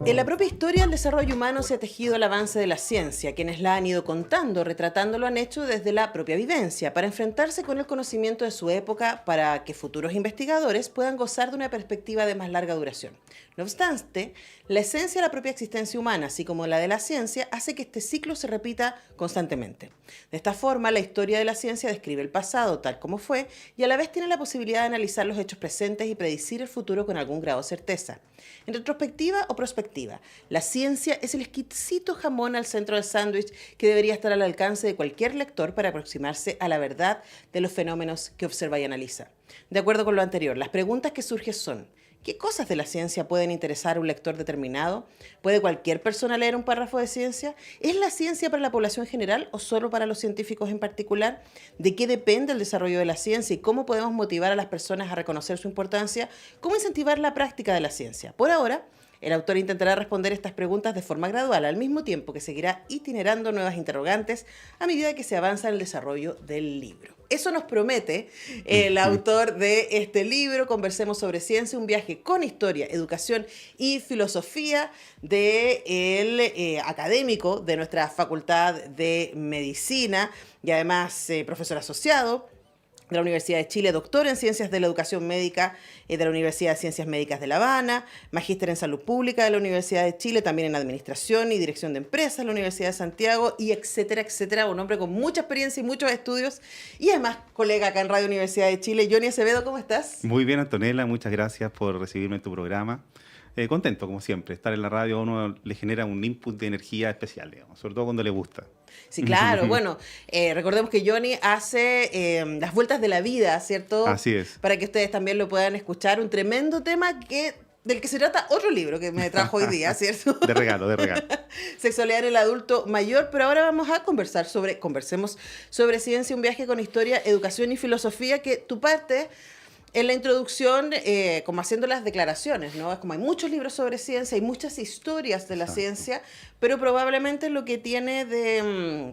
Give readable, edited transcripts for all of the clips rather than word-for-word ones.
En la propia historia del desarrollo humano se ha tejido el avance de la ciencia. Quienes la han ido contando, retratando, lo han hecho desde la propia vivencia, para enfrentarse con el conocimiento de su época, para que futuros investigadores puedan gozar de una perspectiva de más larga duración. No obstante, la esencia de la propia existencia humana, así como la de la ciencia, hace que este ciclo se repita constantemente. De esta forma, la historia de la ciencia describe el pasado tal como fue y a la vez tiene la posibilidad de analizar los hechos presentes y predecir el futuro con algún grado de certeza. En retrospectiva o prospectiva, la ciencia es el exquisito jamón al centro del sándwich que debería estar al alcance de cualquier lector para aproximarse a la verdad de los fenómenos que observa y analiza. De acuerdo con lo anterior, las preguntas que surgen son: ¿qué cosas de la ciencia pueden interesar a un lector determinado? ¿Puede cualquier persona leer un párrafo de ciencia? ¿Es la ciencia para la población general o solo para los científicos en particular? ¿De qué depende el desarrollo de la ciencia y cómo podemos motivar a las personas a reconocer su importancia? ¿Cómo incentivar la práctica de la ciencia? Por ahora, el autor intentará responder estas preguntas de forma gradual, al mismo tiempo que seguirá itinerando nuevas interrogantes a medida que se avanza en el desarrollo del libro. Eso nos promete el autor de este libro, Conversemos sobre Ciencia, un viaje con historia, educación y filosofía del académico de nuestra Facultad de Medicina y además profesor asociado de la Universidad de Chile, doctor en Ciencias de la Educación Médica de la Universidad de Ciencias Médicas de La Habana, magíster en Salud Pública de la Universidad de Chile, también en Administración y Dirección de Empresas de la Universidad de Santiago, y etcétera, etcétera. Un hombre con mucha experiencia y muchos estudios, y además colega acá en Radio Universidad de Chile. Johnny Acevedo, ¿cómo estás? Muy bien, Antonella, muchas gracias por recibirme en tu programa. Contento, como siempre. Estar en la radio a uno le genera un input de energía especial, digamos, sobre todo cuando le gusta. Sí, claro. Bueno, recordemos que Johnny hace las vueltas de la vida, ¿cierto? Así es. Para que ustedes también lo puedan escuchar. Un tremendo tema del que se trata otro libro que me trajo hoy día, ¿cierto? De regalo, de regalo. Sexualidad en el adulto mayor, pero ahora vamos a conversemos sobre ciencia, un viaje con historia, educación y filosofía, que tu parte en la introducción, como haciendo las declaraciones, ¿no? Es como hay muchos libros sobre ciencia, hay muchas historias de la Exacto. ciencia, pero probablemente lo que tiene de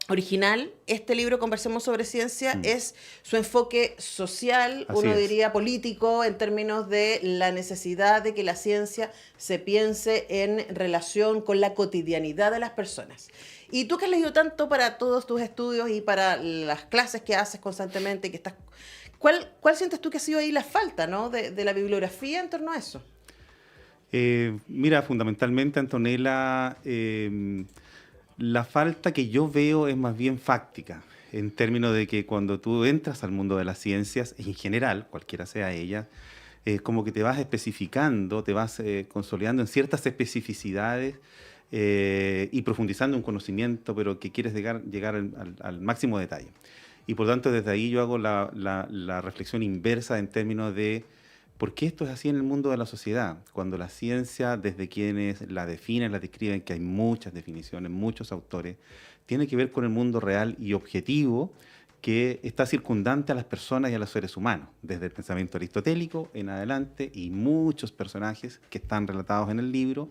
original este libro, Conversemos sobre Ciencia, es su enfoque social, Así uno es. diría político, en términos de la necesidad de que la ciencia se piense en relación con la cotidianidad de las personas. Y tú que has leído tanto para todos tus estudios y para las clases que haces constantemente, que estás, ¿cuál sientes tú que ha sido ahí la falta, ¿no? de la bibliografía en torno a eso? Mira, fundamentalmente, Antonella, la falta que yo veo es más bien fáctica, en términos de que cuando tú entras al mundo de las ciencias, en general, cualquiera sea ella, como que te vas especificando, te vas consolidando en ciertas especificidades y profundizando un conocimiento, pero que quieres llegar al máximo detalle. Y por tanto, desde ahí yo hago la reflexión inversa en términos de por qué esto es así en el mundo de la sociedad, cuando la ciencia, desde quienes la definen, la describen, que hay muchas definiciones, muchos autores, tiene que ver con el mundo real y objetivo que está circundante a las personas y a los seres humanos, desde el pensamiento aristotélico en adelante, y muchos personajes que están relatados en el libro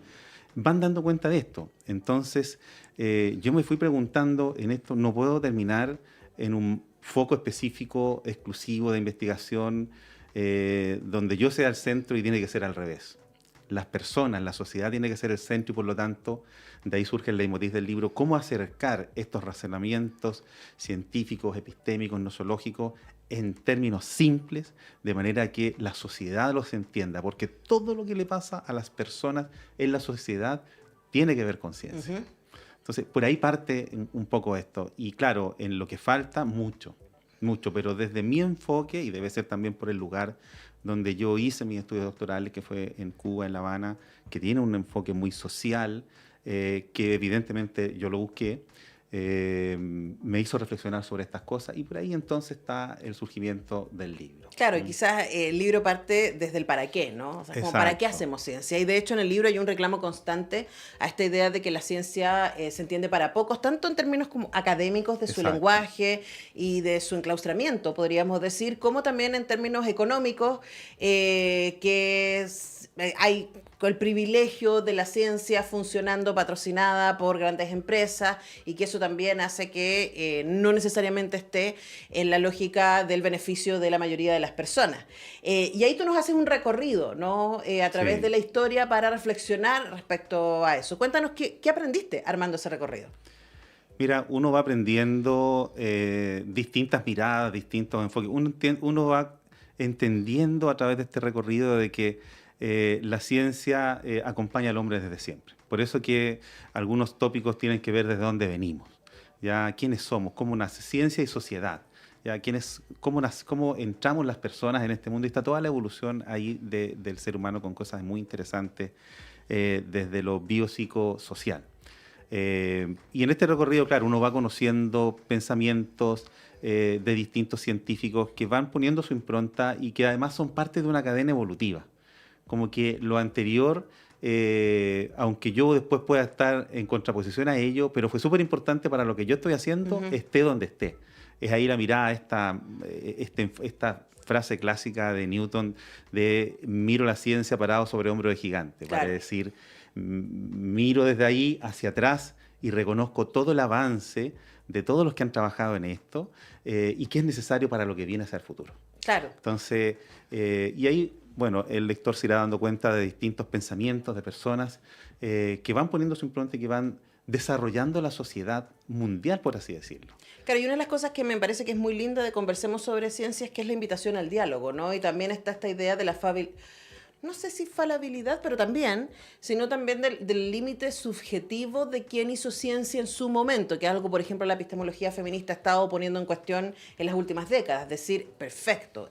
van dando cuenta de esto. Entonces, yo me fui preguntando en esto, no puedo terminar en un foco específico, exclusivo de investigación, donde yo sea el centro y tiene que ser al revés. Las personas, la sociedad tiene que ser el centro y por lo tanto de ahí surge el leitmotiv del libro, cómo acercar estos razonamientos científicos, epistémicos, nosológicos en términos simples, de manera que la sociedad los entienda, porque todo lo que le pasa a las personas en la sociedad tiene que ver con ciencia. Ujú. Entonces, por ahí parte un poco esto. Y claro, en lo que falta, mucho, pero desde mi enfoque, y debe ser también por el lugar donde yo hice mis estudios doctorales, que fue en Cuba, en La Habana, que tiene un enfoque muy social, que evidentemente yo lo busqué, me hizo reflexionar sobre estas cosas, y por ahí entonces está el surgimiento del libro. Claro, y quizás el libro parte desde el para qué, ¿no? O sea, como para qué Exacto. hacemos ciencia. Y de hecho en el libro hay un reclamo constante a esta idea de que la ciencia se entiende para pocos, tanto en términos como académicos de su Exacto. lenguaje y de su enclaustramiento, podríamos decir, como también en términos económicos, hay con el privilegio de la ciencia funcionando patrocinada por grandes empresas y que eso también hace que no necesariamente esté en la lógica del beneficio de la mayoría de las personas. Y ahí tú nos haces un recorrido, ¿no? A través Sí. de la historia para reflexionar respecto a eso. Cuéntanos qué aprendiste armando ese recorrido. Mira, uno va aprendiendo distintas miradas, distintos enfoques. Uno va entendiendo a través de este recorrido de que la ciencia acompaña al hombre desde siempre. Por eso que algunos tópicos tienen que ver desde dónde venimos, ya quiénes somos, cómo nace ciencia y sociedad, ya cómo entramos las personas en este mundo. Y está toda la evolución ahí del ser humano con cosas muy interesantes desde lo biopsicosocial. Y en este recorrido, claro, uno va conociendo pensamientos de distintos científicos que van poniendo su impronta y que además son parte de una cadena evolutiva. Como que lo anterior, aunque yo después pueda estar en contraposición a ello, pero fue súper importante para lo que yo estoy haciendo, esté donde esté. Es ahí la mirada, esta frase clásica de Newton de miro la ciencia parado sobre hombro de gigante, Claro. para decir, miro desde ahí hacia atrás y reconozco todo el avance de todos los que han trabajado en esto y que es necesario para lo que viene hacia el futuro. Claro. Entonces, y ahí, bueno, el lector se irá dando cuenta de distintos pensamientos de personas que van poniendo su impronta y que van desarrollando la sociedad mundial, por así decirlo. Claro, y una de las cosas que me parece que es muy linda de Conversemos sobre Ciencia es que es la invitación al diálogo, ¿no? Y también está esta idea de la no sé si falabilidad, pero también, sino también del límite subjetivo de quién hizo ciencia en su momento, que es algo, por ejemplo, la epistemología feminista ha estado poniendo en cuestión en las últimas décadas. Es decir, perfecto,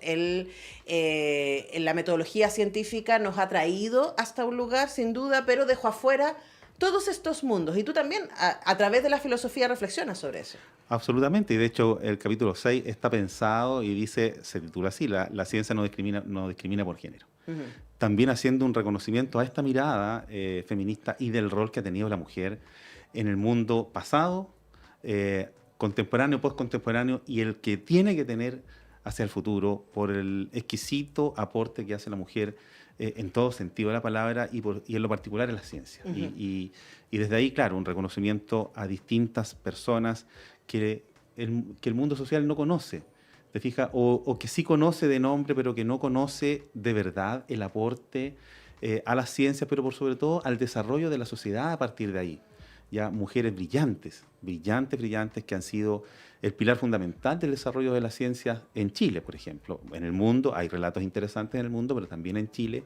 la metodología científica nos ha traído hasta un lugar, sin duda, pero dejó afuera todos estos mundos. Y tú también, a través de la filosofía, reflexionas sobre eso. Absolutamente, y de hecho el capítulo 6 está pensado y se titula así, la ciencia no discrimina por género. También haciendo un reconocimiento a esta mirada feminista y del rol que ha tenido la mujer en el mundo pasado, contemporáneo, postcontemporáneo, y el que tiene que tener hacia el futuro por el exquisito aporte que hace la mujer en todo sentido de la palabra y en lo particular en la ciencia. Y desde ahí, claro, un reconocimiento a distintas personas que el mundo social no conoce, ¿te fijas? O que sí conoce de nombre, pero que no conoce de verdad el aporte a la ciencia, pero por sobre todo al desarrollo de la sociedad a partir de ahí. Ya mujeres brillantes que han sido el pilar fundamental del desarrollo de la ciencia en Chile, por ejemplo. En el mundo, hay relatos interesantes en el mundo, pero también en Chile,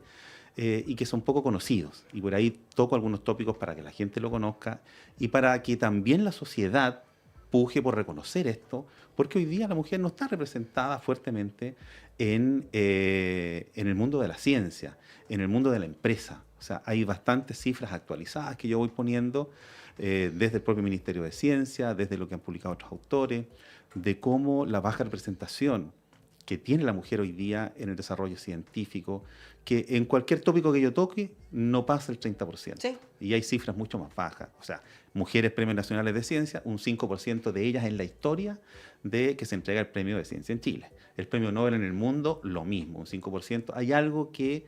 y que son poco conocidos. Y por ahí toco algunos tópicos para que la gente lo conozca y para que también la sociedad puje por reconocer esto, porque hoy día la mujer no está representada fuertemente en el mundo de la ciencia, en el mundo de la empresa. O sea, hay bastantes cifras actualizadas que yo voy poniendo desde el propio Ministerio de Ciencia, desde lo que han publicado otros autores, de cómo la baja representación que tiene la mujer hoy día en el desarrollo científico, que en cualquier tópico que yo toque no pasa el 30%. Sí. Y hay cifras mucho más bajas. O sea, mujeres premios nacionales de ciencia, un 5% de ellas en la historia de que se entrega el premio de ciencia en Chile. El premio Nobel en el mundo, lo mismo, un 5%. Hay algo que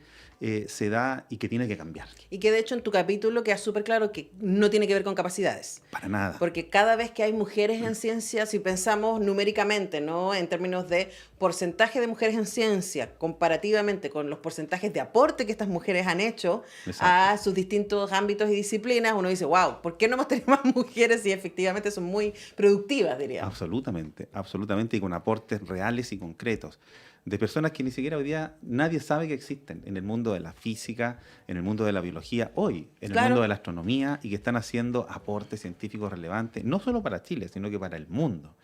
se da y que tiene que cambiar. Y que de hecho en tu capítulo queda súper claro que no tiene que ver con capacidades. Para nada. Porque cada vez que hay mujeres en ciencia, si pensamos numéricamente, ¿no? En términos de porcentaje de mujeres en ciencia, comparativamente con los porcentajes de aporte que estas mujeres han hecho a sus distintos ámbitos y disciplinas, uno dice, wow, ¿por qué no hemos tenido más mujeres si efectivamente son muy productivas, diríamos? Absolutamente, absolutamente, y con aportes reales y concretos de personas que ni siquiera hoy día nadie sabe que existen en el mundo de la física, en el mundo de la biología, hoy, en el mundo de la astronomía, y que están haciendo aportes científicos relevantes, no solo para Chile, sino que para el mundo.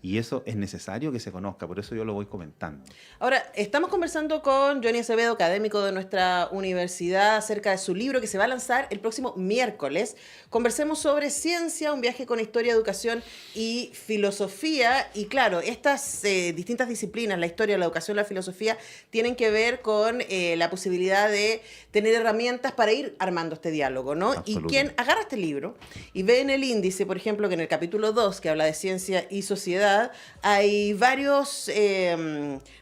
Y eso es necesario que se conozca, por eso yo lo voy comentando. Ahora, estamos conversando con Johnny Acevedo, académico de nuestra universidad, acerca de su libro que se va a lanzar el próximo miércoles. Conversemos sobre ciencia, un viaje con historia, educación y filosofía. Y claro, estas distintas disciplinas, la historia, la educación, la filosofía, tienen que ver con la posibilidad de tener herramientas para ir armando este diálogo, ¿no? Y quien agarra este libro y ve en el índice, por ejemplo, que en el capítulo 2, que habla de ciencia y sociedad, hay varios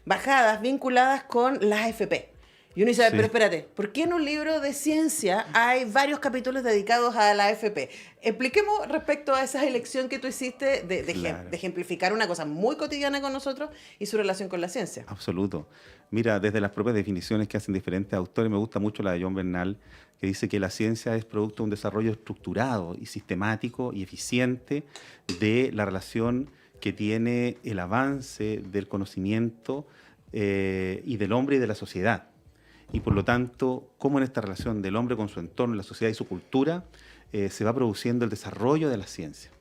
bajadas vinculadas con las AFP. Y uno dice, Sí. pero espérate, ¿por qué en un libro de ciencia hay varios capítulos dedicados a la AFP? Expliquemos respecto a esa elección que tú hiciste Claro. de ejemplificar una cosa muy cotidiana con nosotros y su relación con la ciencia. Absoluto. Mira, desde las propias definiciones que hacen diferentes autores, me gusta mucho la de John Bernal, que dice que la ciencia es producto de un desarrollo estructurado y sistemático y eficiente de la relación que tiene el avance del conocimiento y del hombre y de la sociedad. Y por lo tanto, cómo en esta relación del hombre con su entorno, la sociedad y su cultura, se va produciendo el desarrollo de la ciencia.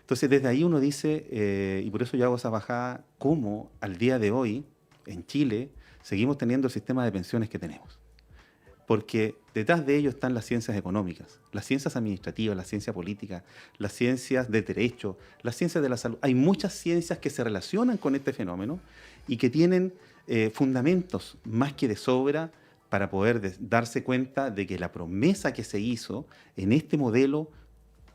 Entonces, desde ahí uno dice, y por eso yo hago esa bajada, cómo al día de hoy, en Chile, seguimos teniendo el sistema de pensiones que tenemos. Porque detrás de ello están las ciencias económicas, las ciencias administrativas, la ciencia política, las ciencias de derecho, las ciencias de la salud. Hay muchas ciencias que se relacionan con este fenómeno y que tienen fundamentos más que de sobra para poder darse cuenta de que la promesa que se hizo en este modelo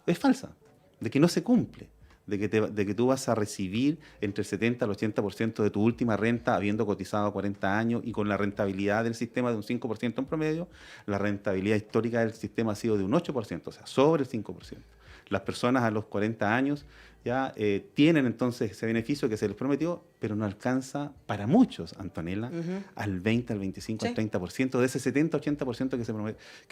es falsa, de que no se cumple, de que tú vas a recibir entre el 70 al 80% de tu última renta habiendo cotizado 40 años y con la rentabilidad del sistema de un 5% en promedio, la rentabilidad histórica del sistema ha sido de un 8%, o sea, sobre el 5%. Las personas a los 40 años ya tienen entonces ese beneficio que se les prometió, pero no alcanza para muchos, Antonella, al 20, al 25, Sí. al 30% de ese 70-80% que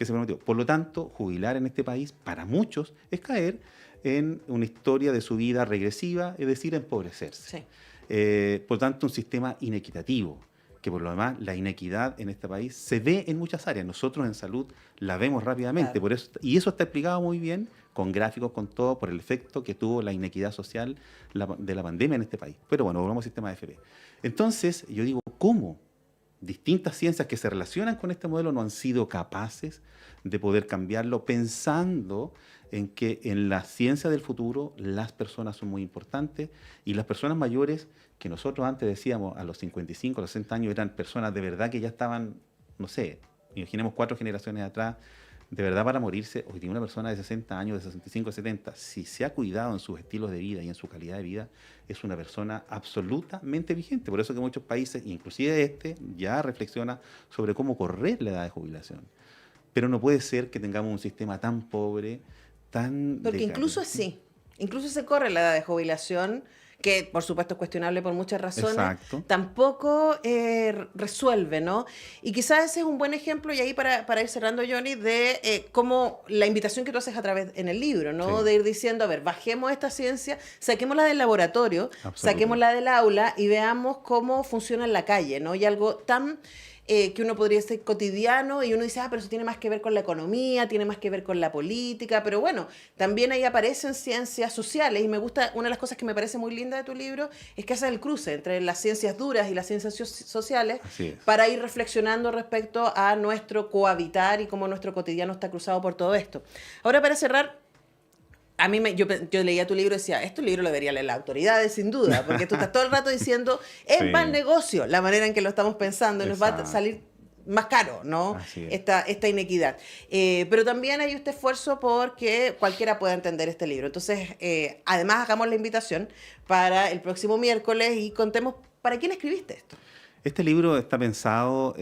se prometió. Por lo tanto, jubilar en este país para muchos es caer en una historia de su vida regresiva, es decir, empobrecerse. Sí. Por tanto, un sistema inequitativo, que por lo demás la inequidad en este país se ve en muchas áreas. Nosotros en salud la vemos rápidamente, Claro. por eso, y eso está explicado muy bien, con gráficos, con todo, por el efecto que tuvo la inequidad social de la pandemia en este país. Pero bueno, volvamos al sistema de AFP. Entonces, yo digo, ¿cómo distintas ciencias que se relacionan con este modelo no han sido capaces de poder cambiarlo, pensando en que en la ciencia del futuro las personas son muy importantes y las personas mayores, que nosotros antes decíamos a los 55, a los 60 años, eran personas de verdad que ya estaban, no sé, imaginemos 4 generaciones atrás, de verdad para morirse. Hoy tiene una persona de 60 años, de 65, 70, si se ha cuidado en sus estilos de vida y en su calidad de vida, es una persona absolutamente vigente. Por eso que muchos países, inclusive este, ya reflexiona sobre cómo correr la edad de jubilación. Pero no puede ser que tengamos un sistema tan pobre, tan Porque incluso así, incluso se corre la edad de jubilación, que por supuesto es cuestionable por muchas razones, Exacto. tampoco resuelve, ¿no? Y quizás ese es un buen ejemplo, y ahí para ir cerrando, Johnny, de cómo la invitación que tú haces a través en el libro, ¿no? Sí. De ir diciendo, a ver, bajemos esta ciencia, saquémosla del laboratorio, Absolutamente. saquémosla del aula y veamos cómo funciona en la calle, ¿no? Y algo tan que uno podría ser cotidiano y uno dice, pero eso tiene más que ver con la economía, tiene más que ver con la política, pero bueno, también ahí aparecen ciencias sociales y me gusta, una de las cosas que me parece muy linda de tu libro es que hace el cruce entre las ciencias duras y las ciencias sociales para ir reflexionando respecto a nuestro cohabitar y cómo nuestro cotidiano está cruzado por todo esto. Ahora, para cerrar, a mí yo leía tu libro y decía, este libro lo debería leer las autoridades, sin duda, porque tú estás todo el rato diciendo, es Sí. mal negocio la manera en que lo estamos pensando y nos va a Exacto. salir más caro, ¿no? Así es. Esta inequidad. Pero también hay este esfuerzo porque cualquiera pueda entender este libro. Entonces, además, hagamos la invitación para el próximo miércoles y contemos para quién escribiste esto. Este libro está pensado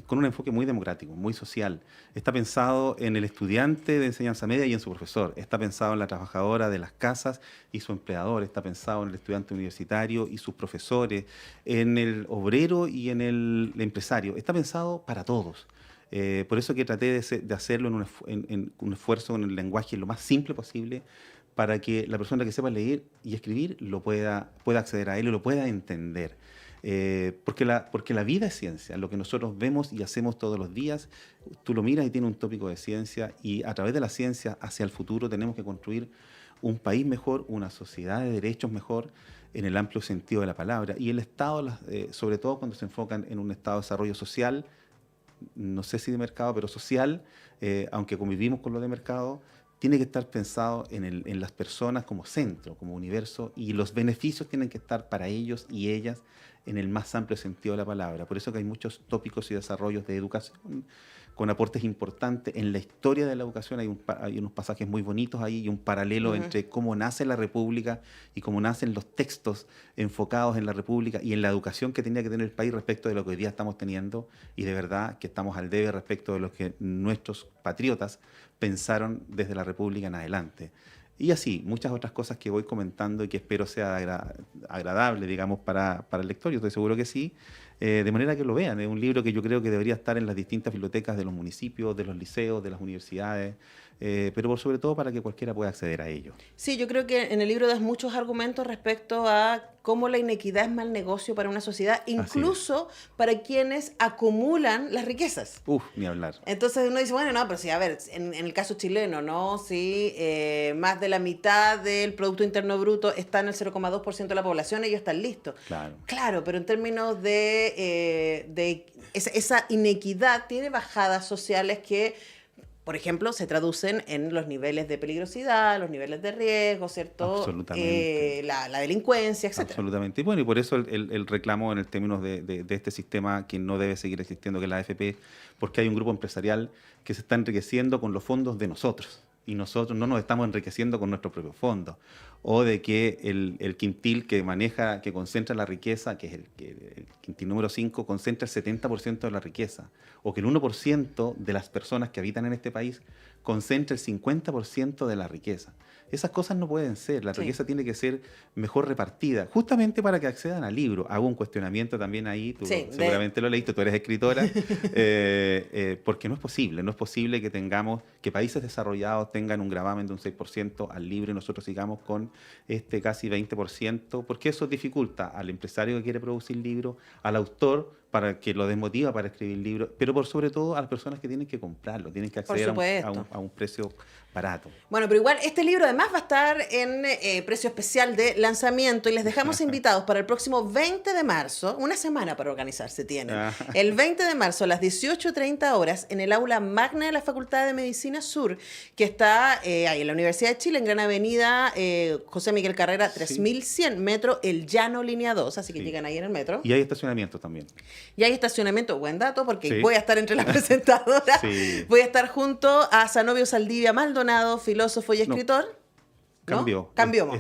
con un enfoque muy democrático, muy social. Está pensado en el estudiante de enseñanza media y en su profesor. Está pensado en la trabajadora de las casas y su empleador. Está pensado en el estudiante universitario y sus profesores, en el obrero y en el empresario. Está pensado para todos. Por eso que traté de hacerlo en un esfuerzo con el lenguaje lo más simple posible, para que la persona que sepa leer y escribir pueda acceder a él y lo pueda entender. Porque la vida es ciencia, lo que nosotros vemos y hacemos todos los días, tú lo miras y tiene un tópico de ciencia, y a través de la ciencia hacia el futuro tenemos que construir un país mejor, una sociedad de derechos mejor, en el amplio sentido de la palabra. Y el Estado, sobre todo cuando se enfocan en un Estado de desarrollo social, no sé si de mercado, pero social, aunque convivimos con lo de mercado, tiene que estar pensado en las personas como centro, como universo, y los beneficios tienen que estar para ellos y ellas en el más amplio sentido de la palabra. Por eso que hay muchos tópicos y desarrollos de educación, con aportes importantes en la historia de la educación. Hay unos pasajes muy bonitos ahí y un paralelo entre cómo nace la República y cómo nacen los textos enfocados en la República y en la educación que tenía que tener el país respecto de lo que hoy día estamos teniendo, y de verdad que estamos al debe respecto de lo que nuestros patriotas pensaron desde la República en adelante. Y así, muchas otras cosas que voy comentando y que espero sea agradable, digamos, para el lector. Yo estoy seguro que sí, de manera que lo vean. Es un libro que yo creo que debería estar en las distintas bibliotecas de los municipios, de los liceos, de las universidades, pero por sobre todo para que cualquiera pueda acceder a ello. Sí, yo creo que en el libro das muchos argumentos respecto a cómo la inequidad es mal negocio para una sociedad, incluso para quienes acumulan las riquezas. Ni hablar. Entonces uno dice, bueno, no, pero sí, a ver, en el caso chileno, ¿no? Sí, más de la mitad del Producto Interno Bruto está en el 0,2% de la población, ellos están listos. Claro, pero en términos de esa inequidad tiene bajadas sociales que, por ejemplo, se traducen en los niveles de peligrosidad, los niveles de riesgo, ¿cierto? Absolutamente. La delincuencia, etc. Absolutamente. Y bueno, y por eso el reclamo en el términos de este sistema que no debe seguir existiendo, que es la AFP, porque hay un grupo empresarial que se está enriqueciendo con los fondos de nosotros. Y nosotros no nos estamos enriqueciendo con nuestros propios fondos. O de que el quintil que maneja, que concentra la riqueza, que es el quintil número 5, concentra el 70% de la riqueza. O que el 1% de las personas que habitan en este país concentra el 50% de la riqueza. Esas cosas no pueden ser. La riqueza tiene que ser mejor repartida, justamente para que accedan al libro. Hago un cuestionamiento también ahí, tú seguramente lo leíste, tú eres escritora, porque no es posible que países desarrollados tengan un gravamen de un 6% al libro y nosotros sigamos con este casi 20%, porque eso dificulta al empresario que quiere producir libros, al autor para que lo desmotiva para escribir libros, pero por sobre todo a las personas que tienen que comprarlo, tienen que acceder a un precio barato. Bueno, pero igual este libro además va a estar en precio especial de lanzamiento y les dejamos invitados para el próximo 20 de marzo, una semana para organizarse tienen. El 20 de marzo a las 18:30 horas en el aula magna de la Facultad de Medicina Sur, que está ahí en la Universidad de Chile, en Gran Avenida José Miguel Carrera 3100, metro El Llano, línea 2, así que llegan ahí en el metro. Y hay estacionamiento también. Y hay estacionamiento, buen dato, porque voy a estar entre las presentadoras. Voy a estar junto a Zenobio Saldivia Maldonado, filósofo y escritor. Cambió.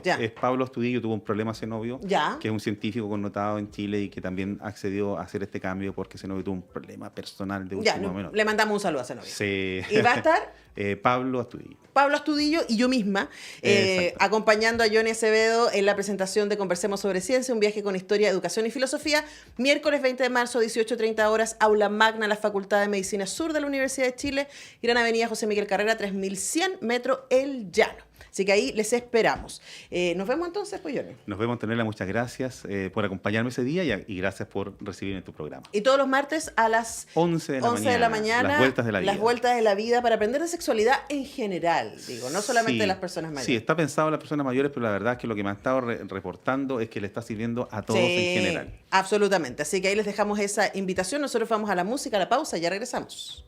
Ya. Es Pablo Astudillo, tuvo un problema Zenobio, que es un científico connotado en Chile y que también accedió a hacer este cambio porque Zenobio tuvo un problema personal de último momento. Le mandamos un saludo a Zenobio. Sí. Y va a estar Pablo Astudillo. Pablo Astudillo y yo misma, acompañando a Johnny Acevedo en la presentación de Conversemos sobre Ciencia, un viaje con historia, educación y filosofía, miércoles 20 de marzo, 18:30 horas, aula magna, la Facultad de Medicina Sur de la Universidad de Chile, Gran Avenida José Miguel Carrera, 3100, metro El Llano. Así que ahí les esperamos. Nos vemos entonces, pues, Johnny. Nos vemos, Antonella. Muchas gracias por acompañarme ese día y gracias por recibirme en tu programa. Y todos los martes a las 11 de la mañana. Las vueltas de la vida. Las vueltas de la vida para aprender de sexualidad en general, digo, no solamente de las personas mayores. Sí, está pensado en las personas mayores, pero la verdad es que lo que me han estado reportando es que le está sirviendo a todos en general. Absolutamente. Así que ahí les dejamos esa invitación. Nosotros vamos a la música, a la pausa, y ya regresamos.